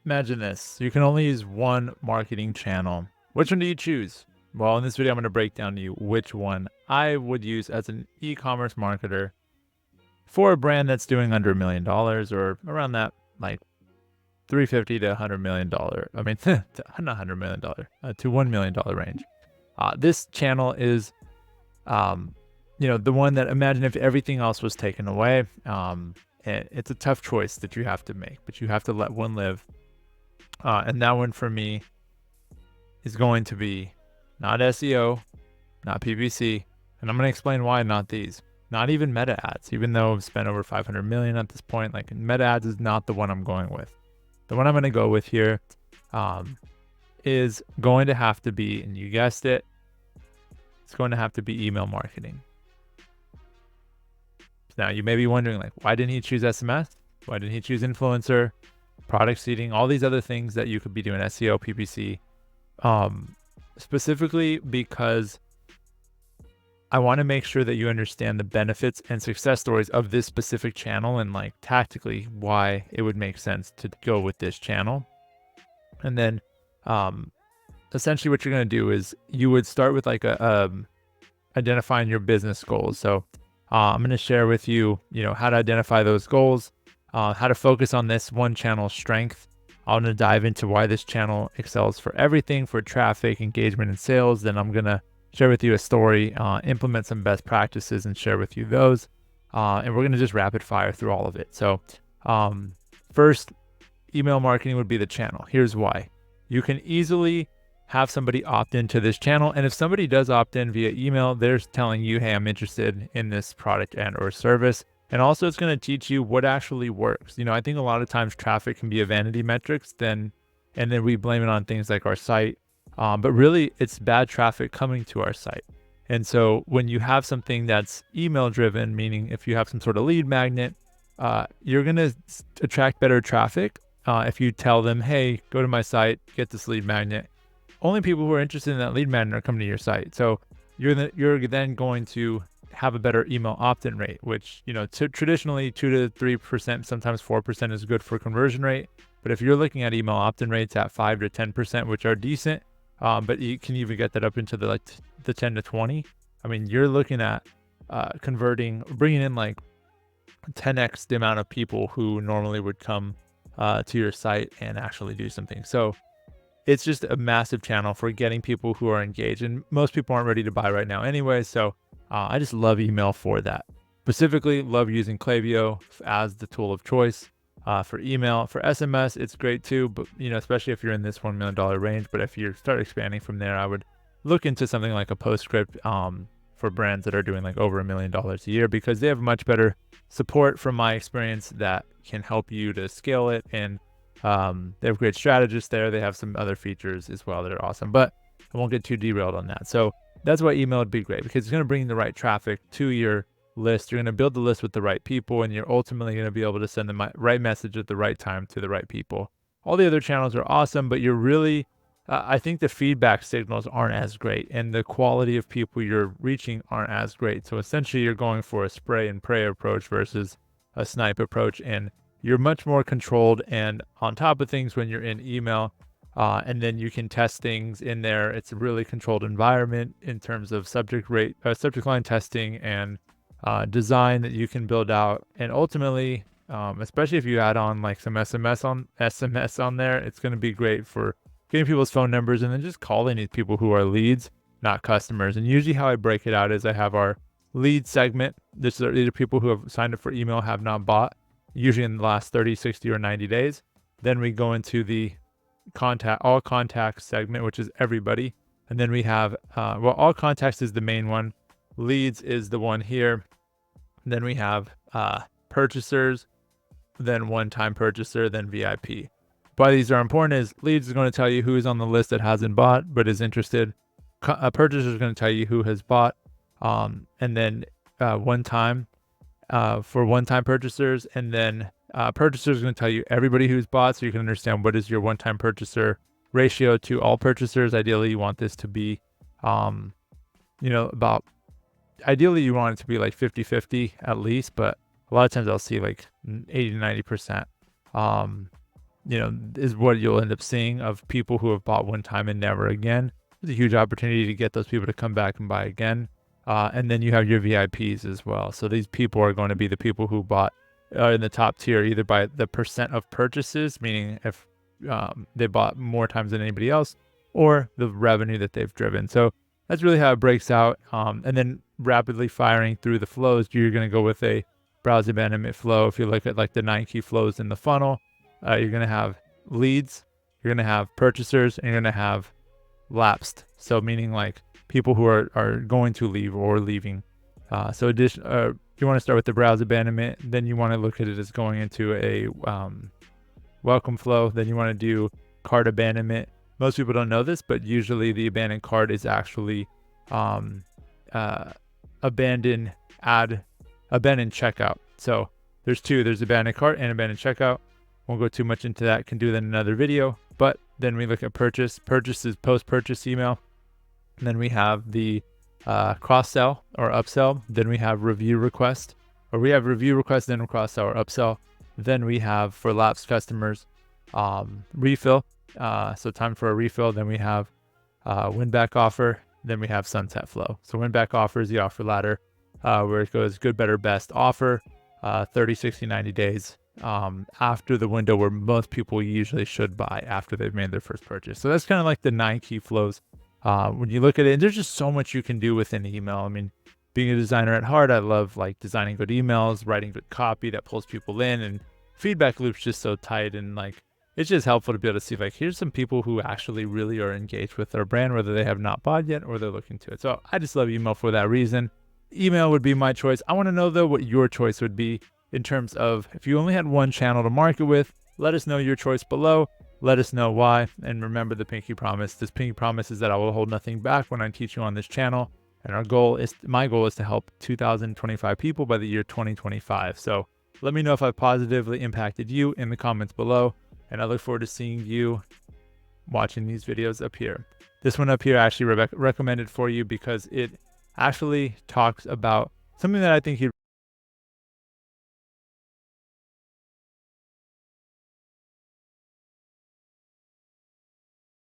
Imagine this. You can only use one marketing channel. Which one do you choose? Well, in this video, I'm going to break down to you which one I would use as an e-commerce marketer for a brand that's doing under $1 million or around that, like $350 to $100 million. I mean, not $100 million, to $1 million range. This channel is, the one that, imagine if everything else was taken away. It's a tough choice that you have to make, but you have to let one live. And that one for me is going to be not SEO, not PPC, and I'm going to explain why not these. Not even meta ads, even though I've spent over 500 million at this point. Like, meta ads is not the one I'm going with. The one I'm going to go with here is going to have to be, and you guessed it, it's going to have to be email marketing. Now, you may be wondering, like, why didn't he choose SMS? Why didn't he choose influencer, product seeding, all these other things that you could be doing, SEO, PPC? Specifically because I want to make sure that you understand the benefits and success stories of this specific channel and, like, tactically why it would make sense to go with this channel. And then essentially what you're going to do is you would start with like identifying your business goals. So I'm going to share with you, how to identify those goals, how to focus on this one channel's strength. I'm going to dive into why this channel excels for everything, for traffic, engagement, and sales. Then I'm going to share with you a story, implement some best practices, and share with you those. And we're going to just rapid fire through all of it. So first, email marketing would be the channel. Here's why. You can easily have somebody opt into this channel. And if somebody does opt in via email, they're telling you, hey, I'm interested in this product and or service. And also it's going to teach you what actually works. I think a lot of times traffic can be a vanity metrics, and then we blame it on things like our site. But really it's bad traffic coming to our site. And so when you have something that's email driven, meaning if you have some sort of lead magnet, you're going to attract better traffic. If you tell them, hey, go to my site, get this lead magnet, only people who are interested in that lead magnet are coming to your site. So you're then going to have a better email opt-in rate, which, traditionally 2 to 3%, sometimes 4% is good for conversion rate. But if you're looking at email opt-in rates at 5 to 10%, which are decent, but you can even get that up into the 10 to 20. I mean, you're looking at bringing in like 10x the amount of people who normally would come to your site and actually do something. So it's just a massive channel for getting people who are engaged, and most people aren't ready to buy right now anyway. So I just love email for that. Specifically, love using Klaviyo as the tool of choice for email. For SMS, it's great too, but especially if you're in this $1 million range. But if you start expanding from there, I would look into something like a Postscript for brands that are doing like over $1 million a year, because they have much better support from my experience that can help you to scale it. And they have great strategists there. They have some other features as well that are awesome, but I won't get too derailed on that. So that's why email would be great, because it's going to bring the right traffic to your list. You're going to build the list with the right people, and you're ultimately going to be able to send the right message at the right time to the right people. All the other channels are awesome, but you're really, I think the feedback signals aren't as great, and the quality of people you're reaching aren't as great. So essentially you're going for a spray and pray approach versus a snipe approach, and you're much more controlled and on top of things when you're in email. And then you can test things in there. It's a really controlled environment in terms of subject line testing and design that you can build out. And ultimately, especially if you add on like some SMS on there, it's going to be great for getting people's phone numbers and then just calling these people who are leads, not customers. And usually how I break it out is I have our lead segment. These are people who have signed up for email, have not bought, usually in the last 30, 60, or 90 days. Then we go into the all contacts segment, which is everybody. And then we have, all contacts is the main one. Leads is the one here. Then we have purchasers, then one-time purchaser, then VIP. Why these are important is leads is going to tell you who is on the list that hasn't bought but is interested. Purchaser is going to tell you who has bought. And then one-time for one-time purchasers, and then purchasers is going to tell you everybody who's bought, so you can understand what is your one-time purchaser ratio to all purchasers. Ideally, you want this to be, ideally you want it to be like 50-50 at least, but a lot of times I'll see like 80 to 90%. is what you'll end up seeing of people who have bought one time and never again. It's a huge opportunity to get those people to come back and buy again. And then you have your VIPs as well. So these people are going to be the people who bought in the top tier, either by the percent of purchases, meaning if they bought more times than anybody else, or the revenue that they've driven. So that's really how it breaks out. And then rapidly firing through the flows, you're going to go with a browse abandonment flow. If you look at like the 9 key flows in the funnel, you're going to have leads, you're going to have purchasers, and you're going to have lapsed. So meaning like people who are going to leave or leaving. So you want to start with the browse abandonment, then you want to look at it as going into a welcome flow. Then you want to do cart abandonment. Most people don't know this, but usually the abandoned cart is actually abandoned checkout. So there's two. There's abandoned cart and abandoned checkout. Won't go too much into that. Can do that in another video. But then we look at purchase. Purchase is post-purchase email. And then we have the cross-sell or upsell. Then we have review request. Or we have review request, then cross-sell or upsell. Then we have, for lapsed customers, refill. So time for a refill. Then we have win-back offer. Then we have sunset flow. So win-back offer is the offer ladder where it goes good, better, best offer, 30, 60, 90 days. After the window where most people usually should buy after they've made their first purchase. So that's kind of like the 9 key flows. When you look at it, there's just so much you can do within email. I mean, being a designer at heart, I love like designing good emails, writing good copy that pulls people in, and feedback loop's just so tight. And like, it's just helpful to be able to see like, here's some people who actually really are engaged with our brand, whether they have not bought yet or they're looking to it. So I just love email for that reason. Email would be my choice. I want to know though what your choice would be in terms of if you only had one channel to market with. Let us know your choice below. Let us know why. And remember the pinky promise. This pinky promise is that I will hold nothing back when I teach you on this channel. And my goal is to help 2,025 people by the year 2025. So let me know if I've positively impacted you in the comments below. And I look forward to seeing you watching these videos up here. This one up here I actually recommended for you because it actually talks about something that I think you'd